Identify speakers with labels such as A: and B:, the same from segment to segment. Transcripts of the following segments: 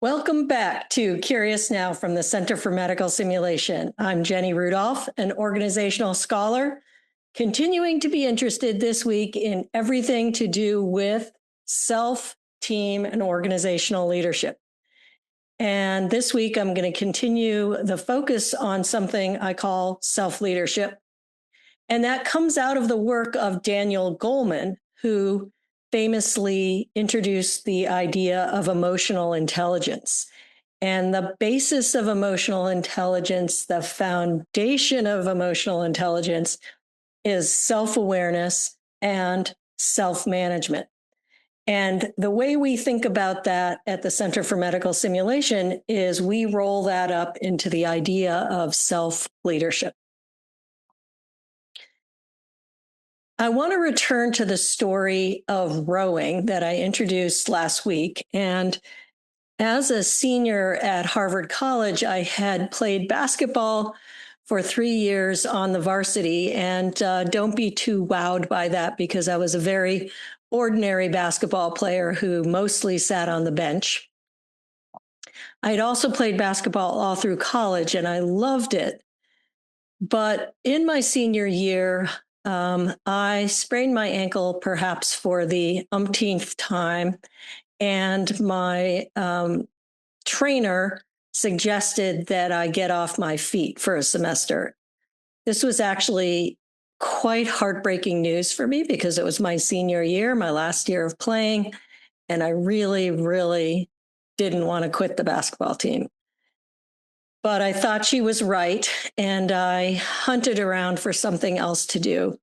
A: Welcome back to Curious Now from the Center for Medical Simulation. I'm Jenny Rudolph, an organizational scholar, continuing to be interested this week in everything to do with self, team, and organizational leadership. And this week, I'm going to continue the focus on something I call self-leadership. And that comes out of the work of Daniel Goleman, who famously introduced the idea of emotional intelligence. And the basis of emotional intelligence, the foundation of emotional intelligence, is self-awareness and self-management. And the way we think about that at the Center for Medical Simulation is we roll that up into the idea of self-leadership. I want to return to the story of rowing that I introduced last week. And as a senior at Harvard College, I had played basketball for 3 years on the varsity. And don't be too wowed by that, because I was a very ordinary basketball player who mostly sat on the bench. I had also played basketball all through college, and I loved it. But in my senior year, I sprained my ankle perhaps for the umpteenth time, and my trainer suggested that I get off my feet for a semester. This was actually quite heartbreaking news for me because it was my senior year, my last year of playing, and I really, really didn't want to quit the basketball team. But I thought she was right, and I hunted around for something else to do.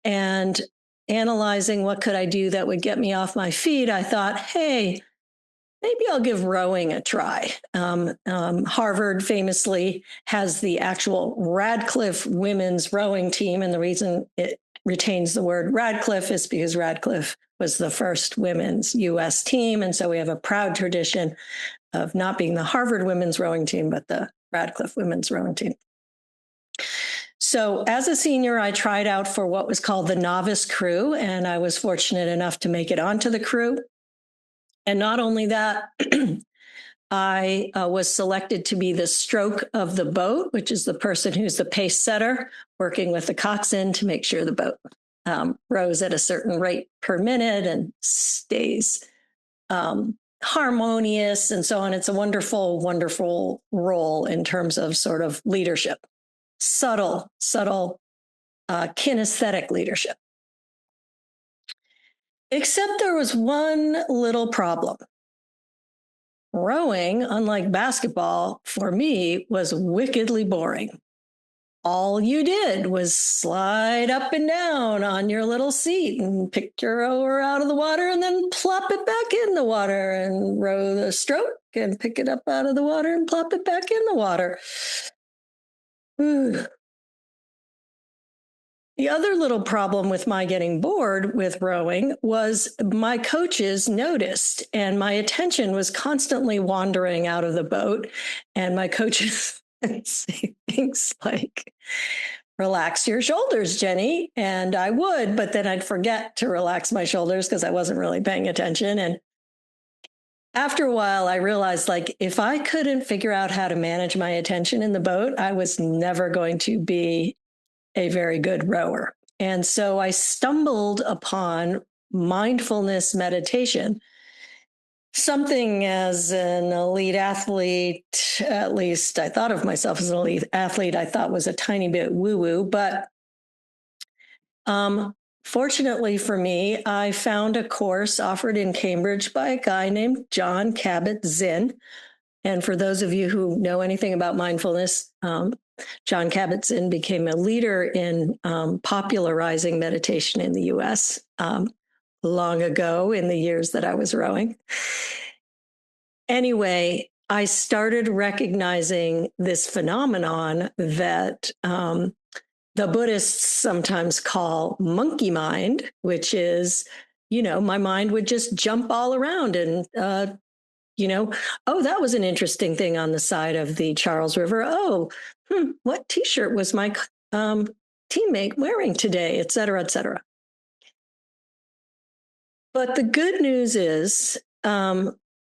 A: And analyzing what could I do that would get me off my feet, I thought, hey, maybe I'll give rowing a try. Harvard famously has the actual Radcliffe women's rowing team, and the reason it retains the word Radcliffe is because Radcliffe was the first women's U.S. team, and so we have a proud tradition of not being the Harvard women's rowing team, but the Radcliffe women's rowing team. So as a senior, I tried out for what was called the novice crew, and I was fortunate enough to make it onto the crew. And not only that, I was selected to be the stroke of the boat, which is the person who's the pace setter, working with the coxswain to make sure the boat rows at a certain rate per minute and stays harmonious and so on. It's a wonderful, wonderful role in terms of sort of leadership, subtle kinesthetic leadership. Except there was one little problem. Rowing, unlike basketball, for me was wickedly boring. All you did was slide up and down on your little seat and pick your rower out of the water and then plop it back in the water and row the stroke and pick it up out of the water and plop it back in the water. Ooh. The other little problem with my getting bored with rowing was my coaches noticed, and my attention was constantly wandering out of the boat. And my coaches would say things like, relax your shoulders, Jenny. And I would, but then I'd forget to relax my shoulders because I wasn't really paying attention. And after a while, I realized, like, if I couldn't figure out how to manage my attention in the boat, I was never going to be a very good rower. And so I stumbled upon mindfulness meditation, something as an elite athlete, at least I thought of myself as an elite athlete, I thought was a tiny bit woo-woo. But fortunately for me, I found a course offered in Cambridge by a guy named John Kabat-Zinn. And for those of you who know anything about mindfulness, John Kabat-Zinn became a leader in popularizing meditation in the U.S. Long ago, in the years that I was rowing. Anyway, I started recognizing this phenomenon that the Buddhists sometimes call monkey mind, which is, my mind would just jump all around and oh, that was an interesting thing on the side of the Charles River. Oh, what T-shirt was my teammate wearing today, et cetera, et cetera. But the good news is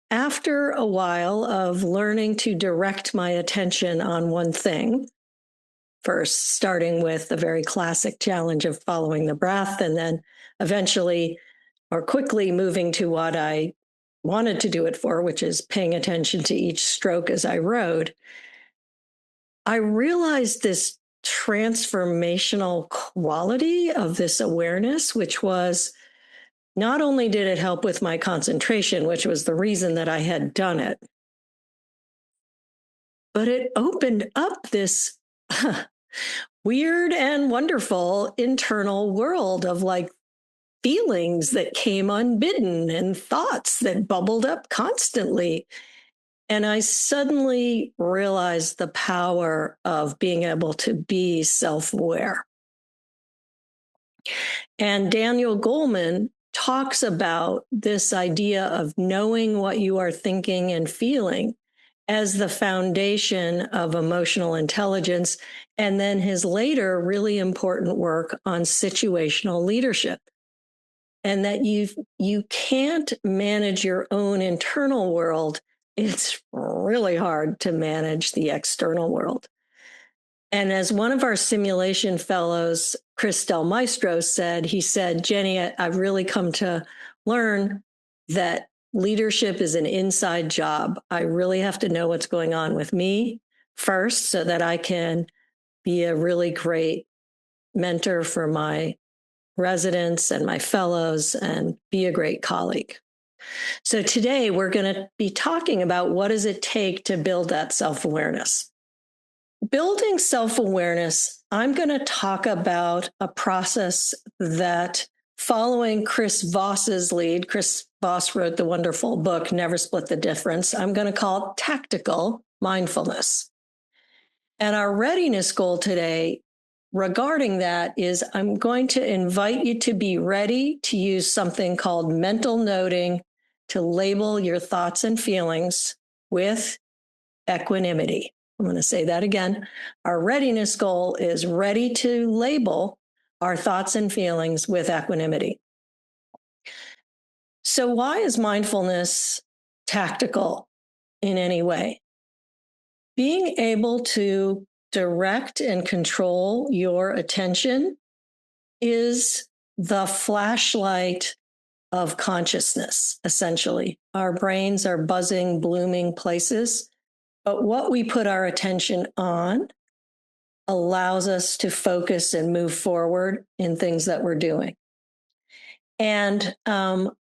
A: after a while of learning to direct my attention on one thing, first starting with the very classic challenge of following the breath, and then eventually or quickly moving to what I wanted to do it for, which is paying attention to each stroke as I rode, I realized this transformational quality of this awareness, which was not only did it help with my concentration, which was the reason that I had done it, but it opened up this weird and wonderful internal world of like feelings that came unbidden and thoughts that bubbled up constantly. And I suddenly realized the power of being able to be self aware. And Daniel Goleman talks about this idea of knowing what you are thinking and feeling as the foundation of emotional intelligence. And then his later really important work on situational leadership. And that you can't manage your own internal world. It's really hard to manage the external world. And as one of our simulation fellows, Chris Del Maestro, said, he said, Jenny, I've really come to learn that leadership is an inside job. I really have to know what's going on with me first so that I can be a really great mentor for my residents and my fellows and be a great colleague. So today we're going to be talking about what does it take to build that self-awareness. Building self-awareness, I'm going to talk about a process that, following Chris Voss's lead, Chris Voss wrote the wonderful book, Never Split the Difference. I'm going to call it tactical mindfulness. And our readiness goal today regarding that is I'm going to invite you to be ready to use something called mental noting to label your thoughts and feelings with equanimity. I'm going to say that again. Our readiness goal is ready to label our thoughts and feelings with equanimity. So why is mindfulness tactical in any way? Being able to direct and control your attention is the flashlight of consciousness, essentially. Our brains are buzzing, blooming places, but what we put our attention on allows us to focus and move forward in things that we're doing. And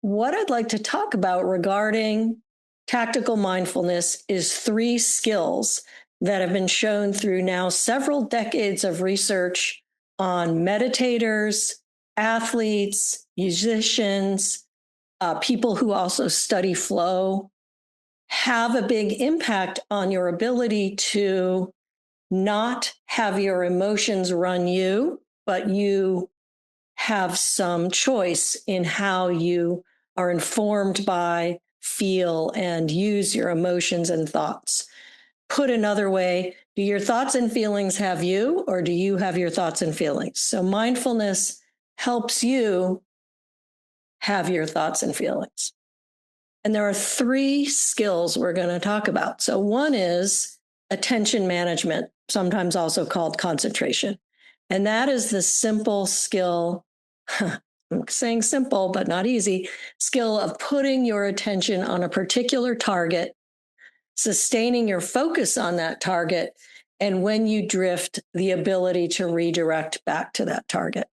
A: what I'd like to talk about regarding tactical mindfulness is 3 skills that have been shown through now several decades of research on meditators, athletes, musicians, people who also study flow, have a big impact on your ability to not have your emotions run you, but you have some choice in how you are informed by, feel, and use your emotions and thoughts. Put another way, do your thoughts and feelings have you, or do you have your thoughts and feelings? So mindfulness helps you have your thoughts and feelings. And there are 3 skills we're going to talk about. So one is attention management, sometimes also called concentration. And that is the simple skill, I'm saying simple, but not easy, skill of putting your attention on a particular target, sustaining your focus on that target, and when you drift, the ability to redirect back to that target.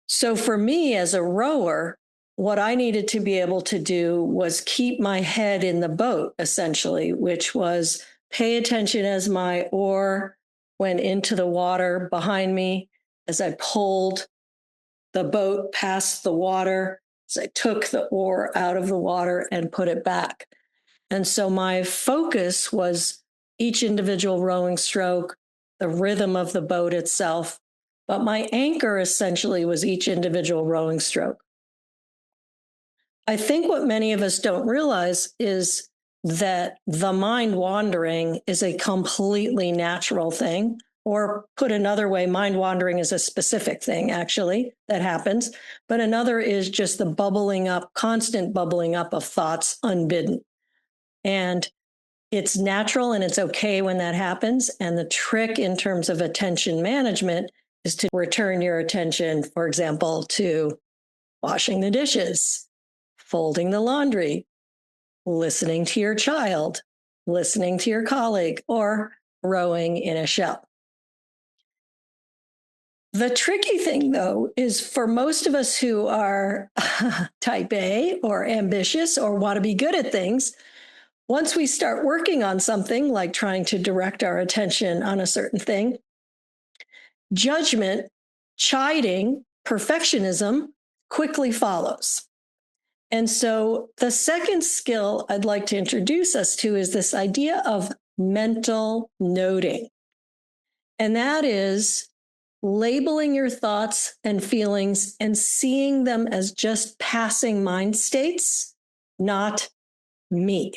A: So for me as a rower, what I needed to be able to do was keep my head in the boat, essentially, which was pay attention as my oar went into the water behind me, as I pulled the boat past the water, as I took the oar out of the water and put it back. And so my focus was each individual rowing stroke, the rhythm of the boat itself, but my anchor essentially was each individual rowing stroke. I think what many of us don't realize is that the mind wandering is a completely natural thing. or put another way, mind wandering is a specific thing, actually, that happens. But another is just the bubbling up, constant bubbling up of thoughts unbidden. And it's natural and it's okay when that happens. And the trick in terms of attention management is to return your attention, for example, to washing the dishes, folding the laundry, listening to your child, listening to your colleague, or rowing in a shell. The tricky thing, though, is for most of us who are type A or ambitious or want to be good at things, once we start working on something like trying to direct our attention on a certain thing, judgment, chiding, perfectionism quickly follows. And so the second skill I'd like to introduce us to is this idea of mental noting. And that is labeling your thoughts and feelings and seeing them as just passing mind states, not me.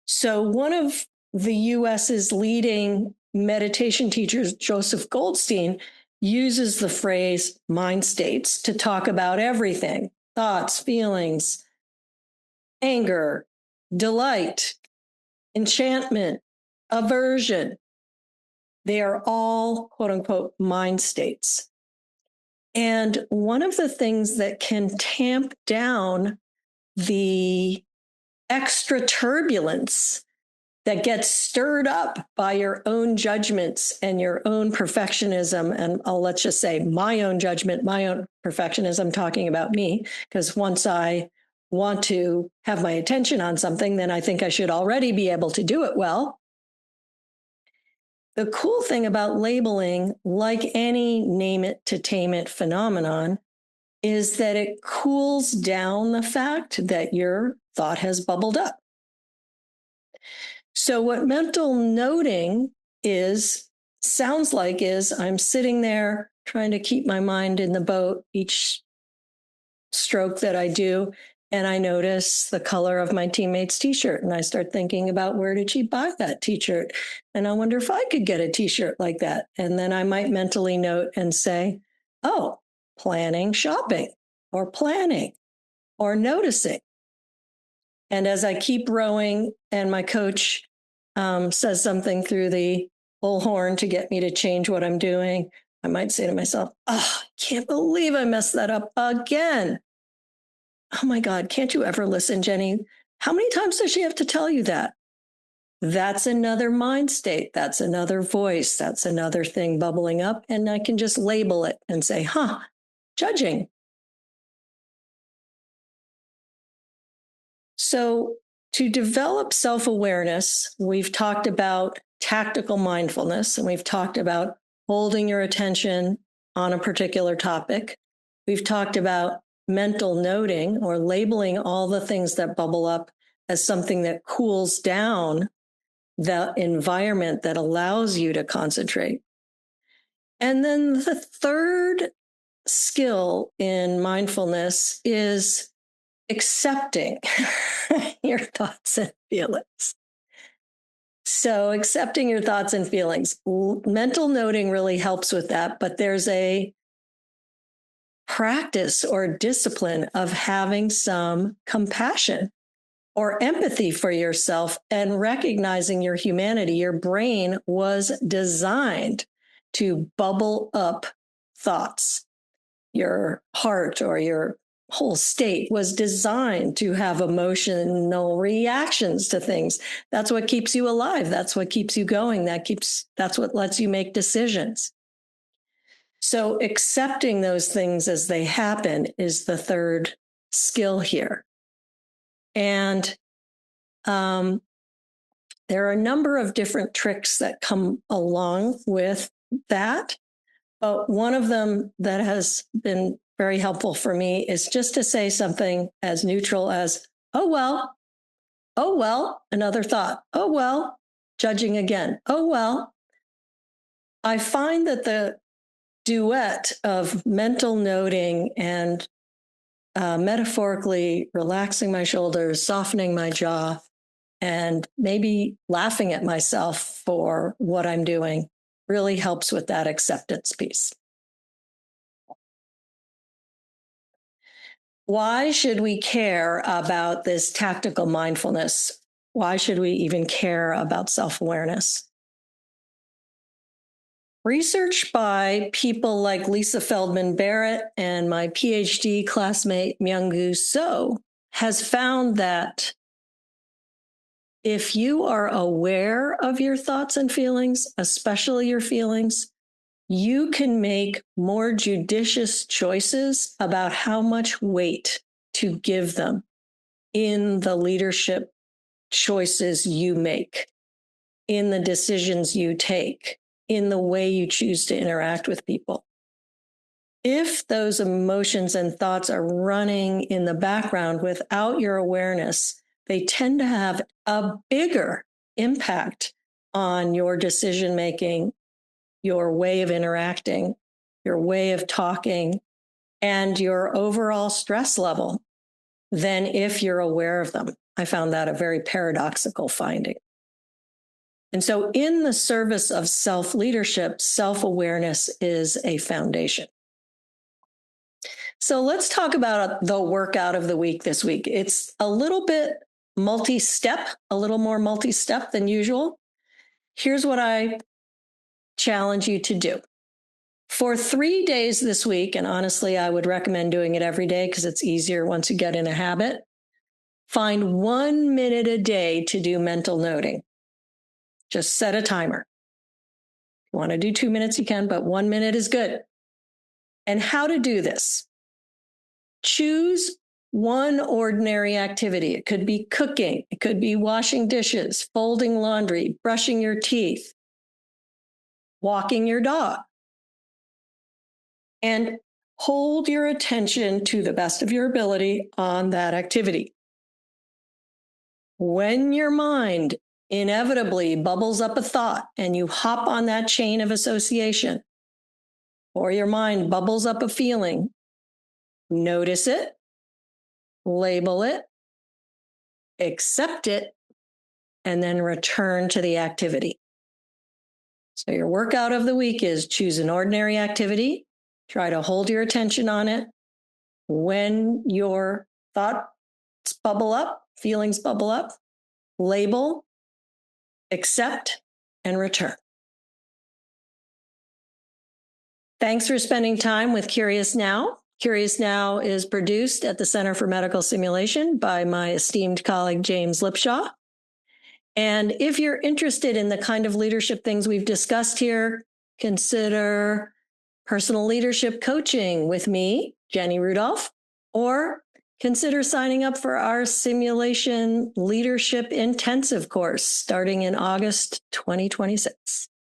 A: So one of the US's leading meditation teachers, Joseph Goldstein, uses the phrase mind states to talk about everything: thoughts, feelings, anger, delight, enchantment, aversion. They are all, quote unquote, mind states. And one of the things that can tamp down the extra turbulence that gets stirred up by your own judgments and your own perfectionism, and let's just say my own judgment, my own perfectionism, talking about me, because once I want to have my attention on something, then I think I should already be able to do it well. The cool thing about labeling, like any name it to tame it phenomenon, is that it cools down the fact that your thought has bubbled up. So what mental noting sounds like is I'm sitting there trying to keep my mind in the boat each stroke that I do. And I notice the color of my teammate's t-shirt. And I start thinking about, where did she buy that t-shirt? And I wonder if I could get a t-shirt like that. And then I might mentally note and say, oh, planning shopping, or planning, or noticing. And as I keep rowing and my coach says something through the bullhorn to get me to change what I'm doing, I might say to myself, oh, I can't believe I messed that up again. Oh my God, can't you ever listen, Jenny? How many times does she have to tell you that? That's another mind state. That's another voice. That's another thing bubbling up. And I can just label it and say, judging. So to develop self-awareness, we've talked about tactical mindfulness, and we've talked about holding your attention on a particular topic. We've talked about mental noting, or labeling all the things that bubble up as something that cools down the environment that allows you to concentrate. And then the third skill in mindfulness is accepting your thoughts and feelings. So accepting your thoughts and feelings. Mental noting really helps with that, but there's a practice or discipline of having some compassion or empathy for yourself and recognizing your humanity. Your brain was designed to bubble up thoughts. Your heart or your whole state was designed to have emotional reactions to things. That's what keeps you alive. That's what keeps you going. That's what lets you make decisions. So accepting those things as they happen is the third skill here. And there are a number of different tricks that come along with that. But one of them that has been very helpful for me is just to say something as neutral as, oh, well, another thought, oh, well, judging again, oh, well. I find that the duet of mental noting and metaphorically relaxing my shoulders, softening my jaw, and maybe laughing at myself for what I'm doing really helps with that acceptance piece. Why should we care about this tactical mindfulness? Why should we even care about self-awareness? Research by people like Lisa Feldman Barrett and my PhD classmate Myung-Gu So has found that if you are aware of your thoughts and feelings, especially your feelings, you can make more judicious choices about how much weight to give them in the leadership choices you make, in the decisions you take, in the way you choose to interact with people. If those emotions and thoughts are running in the background without your awareness, they tend to have a bigger impact on your decision making, your way of interacting, your way of talking, and your overall stress level than if you're aware of them. I found that a very paradoxical finding. And so, in the service of self leadership, self awareness is a foundation. So, let's talk about the workout of the week this week. It's a little bit multi step, a little more multi step than usual. Here's what I challenge you to do. For 3 days this week, and honestly, I would recommend doing it every day because it's easier once you get in a habit, find 1 minute a day to do mental noting. Just set a timer. If you want to do 2 minutes, you can, but 1 minute is good. And how to do this? Choose one ordinary activity. It could be cooking, it could be washing dishes, folding laundry, brushing your teeth, walking your dog. And hold your attention to the best of your ability on that activity. When your mind inevitably bubbles up a thought and you hop on that chain of association, or your mind bubbles up a feeling, notice it, label it, accept it, and then return to the activity. So your workout of the week is choose an ordinary activity, try to hold your attention on it. When your thoughts bubble up, feelings bubble up, label, accept, and return. Thanks for spending time with Curious Now. Curious Now is produced at the Center for Medical Simulation by my esteemed colleague, James Lipshaw. And if you're interested in the kind of leadership things we've discussed here, consider personal leadership coaching with me, Jenny Rudolph, or consider signing up for our Simulation Leadership Intensive course starting in August 2026.